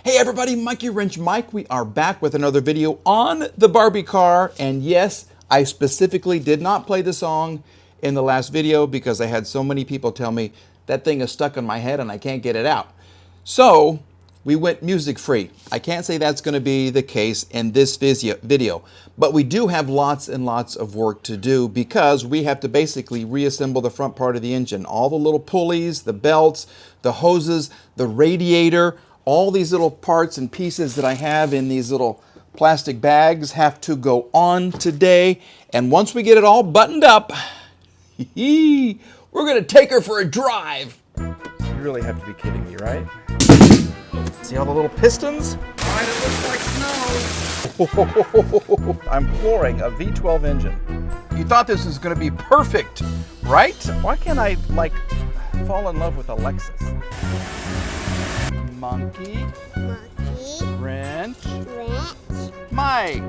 Hey everybody, Monkey Wrench Mike. We are back with another video on the Barbie car. And yes, I specifically did not play the song in the last video because I had so many people tell me that thing is stuck in my head and I can't get it out. So we went music free. I can't say that's going to be the case in this video, but we do have lots and lots of work to do because we have to basically reassemble the front part of the engine. All the little pulleys, the belts, the hoses, the radiator, all these little parts and pieces that I have in these little plastic bags have to go on today. And once we get it all buttoned up, we're going to take her for a drive. You really have to be kidding me, right? See all the little pistons? Right, it looks like snow. I'm flooring a V12 engine. You thought this was going to be perfect, right? Why can't I, fall in love with a Lexus? Monkey. Wrench. Mike.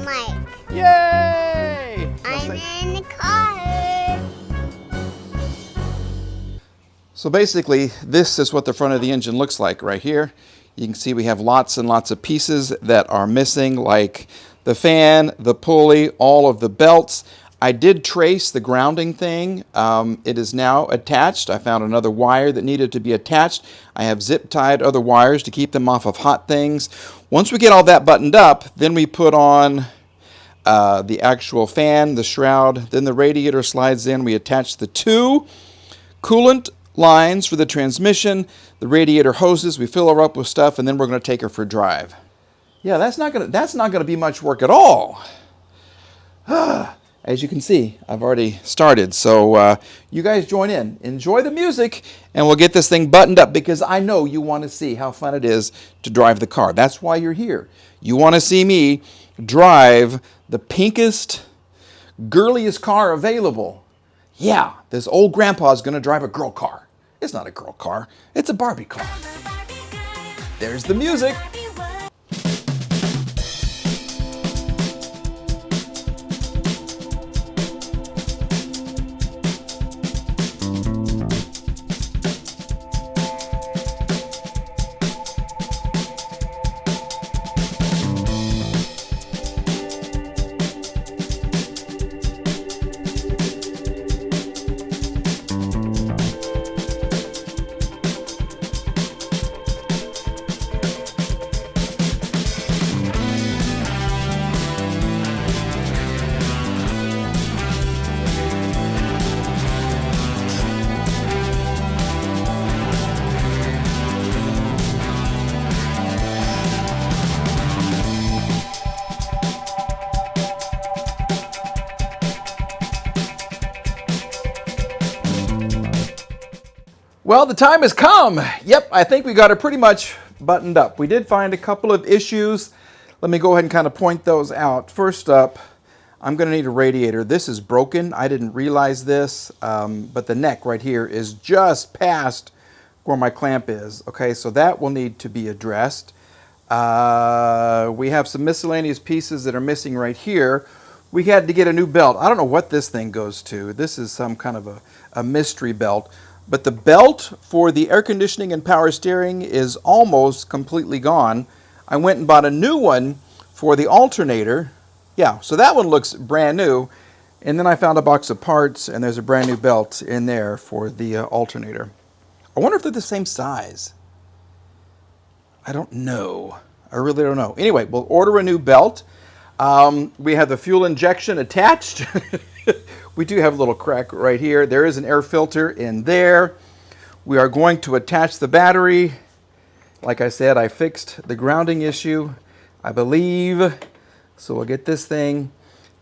Yay! I'm in the car. So basically, this is what the front of the engine looks like right here. You can see we have lots and lots of pieces that are missing, like the fan, the pulley, all of the belts. I did trace the grounding thing. It is now attached. I found another wire that needed to be attached. I have zip tied other wires to keep them off of hot things. Once we get all that buttoned up, then we put on the actual fan, the shroud, then the radiator slides in. We attach the two coolant lines for the transmission, the radiator hoses. We fill her up with stuff, and then we're going to take her for a drive. Yeah, that's not gonna be much work at all. As you can see, I've already started. So you guys join in, enjoy the music, and we'll get this thing buttoned up because I know you want to see how fun it is to drive the car. That's why you're here. You want to see me drive the pinkest, girliest car available. Yeah, this old grandpa's going to drive a girl car. It's not a girl car. It's a Barbie car. There's the music. Well, the time has come. Yep, I think we got it pretty much buttoned up. We did find a couple of issues. Let me go ahead and kind of point those out. First up, I'm going to need a radiator. This is broken. I didn't realize this, but the neck right here is just past where my clamp is. Okay, so that will need to be addressed. We have some miscellaneous pieces that are missing right here. We had to get a new belt. I don't know what this thing goes to. This is some kind of a mystery belt. But the belt for the air conditioning and power steering is almost completely gone. I went and bought a new one for the alternator. Yeah, so that one looks brand new. And then I found a box of parts, and there's a brand new belt in there for the alternator. I wonder if they're the same size. I don't know. I really don't know. Anyway, we'll order a new belt. We have the fuel injection attached. We do have a little crack right here. There is an air filter in there. We are going to attach the battery. Like I said, I fixed the grounding issue, I believe. So we'll get this thing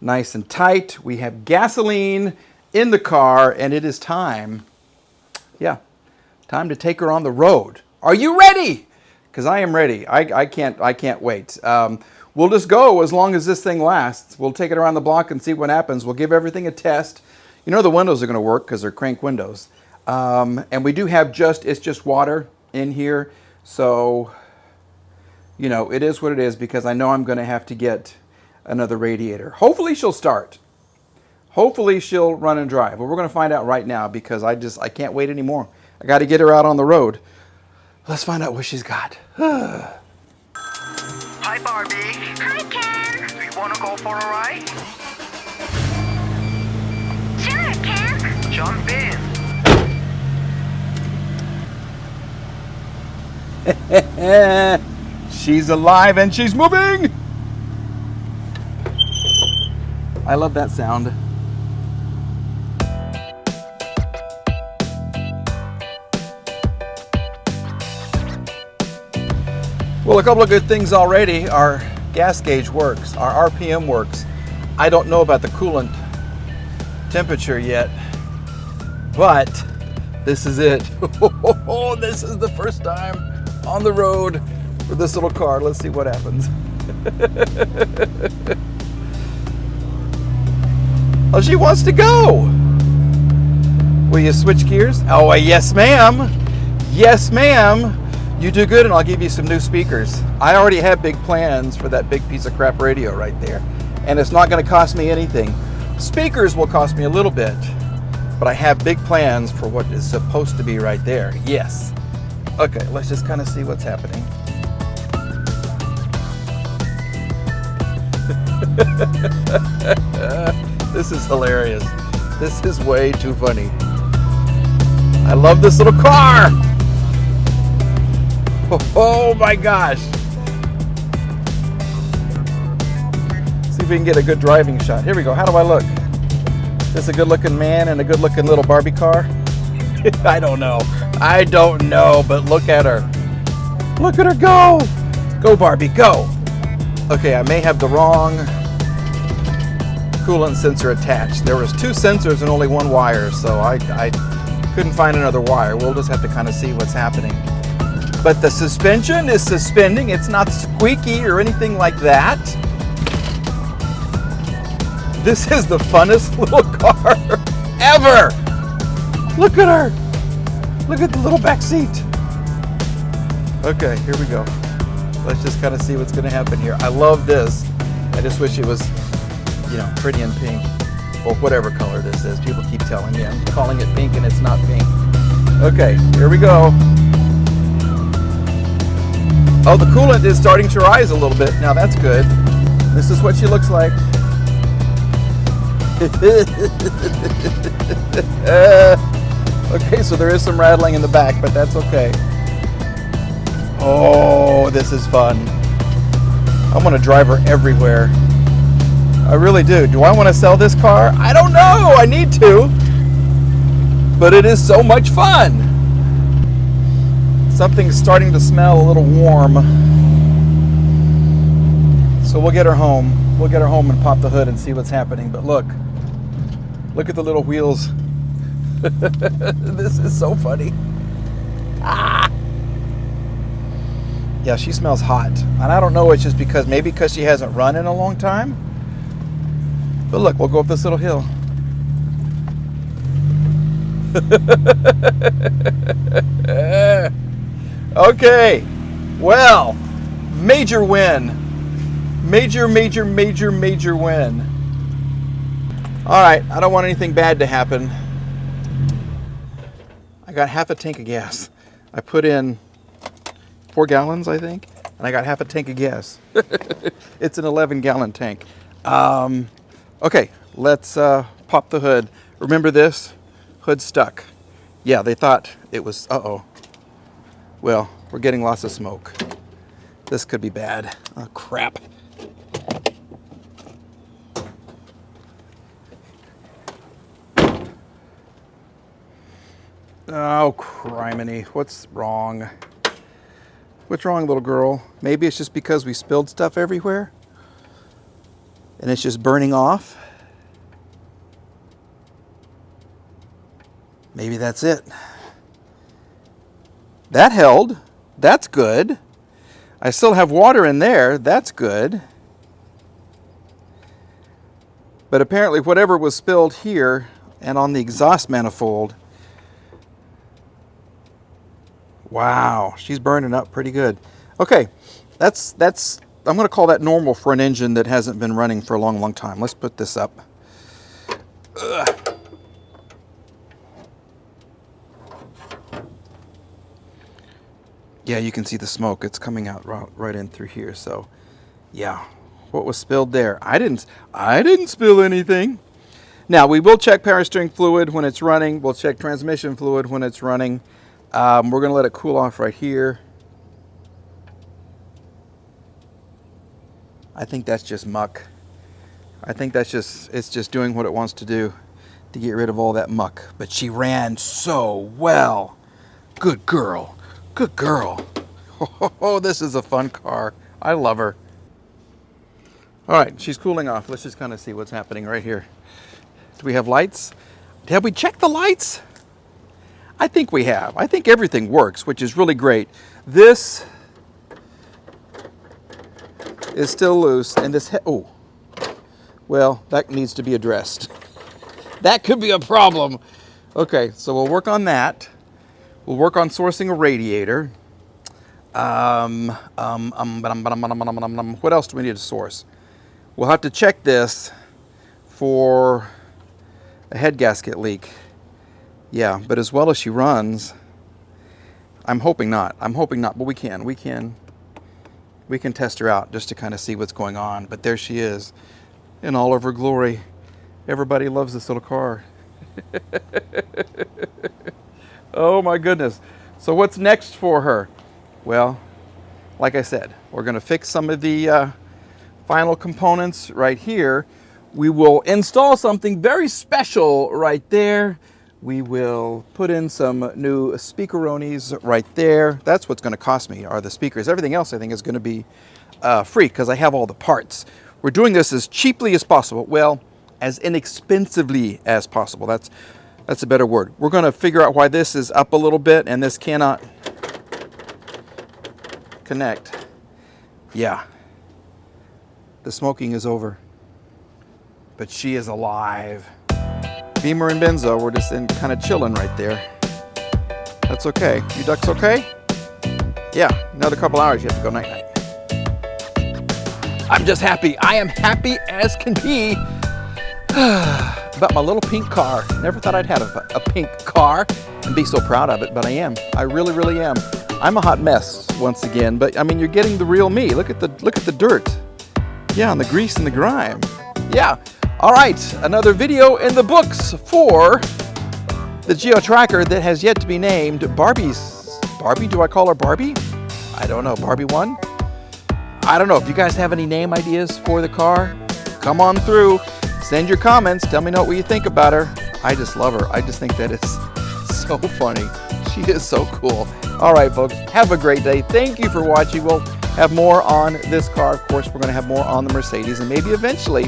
nice and tight. We have gasoline in the car, and it is time. Yeah, time to take her on the road. Are you ready? Because I am ready. I can't wait. We'll just go as long as this thing lasts. We'll take it around the block and see what happens. We'll give everything a test. You know the windows are going to work because they're crank windows. And we do have it's just water in here. So, you know, it is what it is because I know I'm going to have to get another radiator. Hopefully she'll start. Hopefully she'll run and drive. Well, we're going to find out right now because I can't wait anymore. I got to get her out on the road. Let's find out what she's got. Hi, Barbie. Hi, Ken. Do you want to go for a ride? Sure, Ken. Jump in. She's alive and she's moving. I love that sound. Well, a couple of good things already. Our gas gauge works, our RPM works. I don't know about the coolant temperature yet, but this is it. This is the first time on the road for this little car. Let's see what happens. Oh, she wants to go. Will you switch gears? Oh, yes, ma'am. Yes, ma'am. You do good, and I'll give you some new speakers. I already have big plans for that big piece of crap radio right there, and it's not going to cost me anything. Speakers will cost me a little bit, but I have big plans for what is supposed to be right there. Yes. Okay, let's just kind of see what's happening. This is hilarious. This is way too funny. I love this little car. Oh my gosh. See if we can get a good driving shot. Here we go. How do I look? Is this a good looking man in a good looking little Barbie car? I don't know. I don't know, but look at her. Look at her go. Go, Barbie, go. Okay, I may have the wrong coolant sensor attached. There was two sensors and only one wire, so I couldn't find another wire. We'll just have to kind of see what's happening. But the suspension is suspending. It's not squeaky or anything like that. This is the funnest little car ever. Look at her. Look at the little back seat. Okay, here we go. Let's just kind of see what's going to happen here. I love this. I just wish it was, pretty and pink. Or whatever color this is. People keep telling me I'm calling it pink and it's not pink. Okay, here we go. Oh, the coolant is starting to rise a little bit. Now that's good. This is what she looks like. Okay, so there is some rattling in the back, but that's okay. Oh, this is fun. I want to drive her everywhere. I really do. Do I want to sell this car? I don't know. I need to. But it is so much fun. Something's starting to smell a little warm. So we'll get her home. We'll get her home and pop the hood and see what's happening. But look at the little wheels. This is so funny. Ah! Yeah, she smells hot. And I don't know, it's just maybe because she hasn't run in a long time. But look, we'll go up this little hill. Okay, well, major win. Major win. All right, I don't want anything bad to happen. I got half a tank of gas. I put in 4 gallons, I think, and I got half a tank of gas. It's an 11-gallon tank. Okay, let's pop the hood. Remember this? Hood stuck. Yeah, they thought it was, uh-oh. Well, we're getting lots of smoke. This could be bad. Oh, crap. Oh, criminy. What's wrong? What's wrong, little girl? Maybe it's just because we spilled stuff everywhere? And it's just burning off? Maybe that's it. That held. That's good. I still have water in there. That's good. But apparently whatever was spilled here and on the exhaust manifold, wow, she's burning up pretty good. Okay, that's I'm going to call that normal for an engine that hasn't been running for a long time. Let's put this up. Ugh. Yeah, you can see the smoke. It's coming out right in through here. So Yeah, what was spilled there? I didn't spill anything. Now, we will check power steering fluid when it's running. We'll check transmission fluid when it's running. We're going to let it cool off right here. I think that's just muck. I think it's just doing what it wants to do to get rid of all that muck. But she ran so well. Good girl. Good girl. Oh, this is a fun car. I love her. All right, she's cooling off. Let's just kind of see what's happening right here. Do we have lights? Have we checked the lights? I think we have. I think everything works, which is really great. This is still loose, and this, oh, well, that needs to be addressed. That could be a problem. Okay, so we'll work on that. We'll work on sourcing a radiator. What else do we need to source? We'll have to check this for a head gasket leak. Yeah, but as well as she runs, I'm hoping not. But we can test her out just to kind of see what's going on. But there she is in all of her glory. Everybody loves this little car. Oh my goodness. So what's next for her? Well, like I said, we're going to fix some of the final components right here. We will install something very special right there. We will put in some new speakeronis right there. That's what's going to cost me, are the speakers. Everything else I think is going to be free because I have all the parts. We're doing this as cheaply as possible. Well, as inexpensively as possible. That's a better word. We're going to figure out why this is up a little bit and this cannot connect. Yeah. The smoking is over. But she is alive. Beamer and Benzo, we're just kind of chilling right there. That's okay. You ducks okay? Yeah, another couple hours you have to go night-night. I'm just happy. I am happy as can be about my little pink car. Never thought I'd have a pink car and be so proud of it, but I am. I really, really am. I'm a hot mess once again, but I mean, you're getting the real me. Look at the dirt. Yeah, and the grease and the grime. Yeah. All right, another video in the books for the Geo Tracker that has yet to be named Barbie. Do I call her Barbie? I don't know. Barbie 1? I don't know. If you guys have any name ideas for the car, come on through. Send your comments. Tell me what you think about her. I just love her. I just think that it's so funny. She is so cool. All right, folks. Have a great day. Thank you for watching. We'll have more on this car. Of course, we're going to have more on the Mercedes, and maybe eventually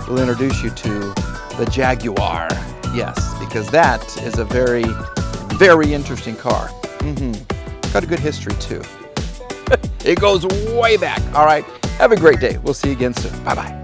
we'll introduce you to the Jaguar. Yes, because that is a very, very interesting car. Got a good history, too. It goes way back. All right. Have a great day. We'll see you again soon. Bye-bye.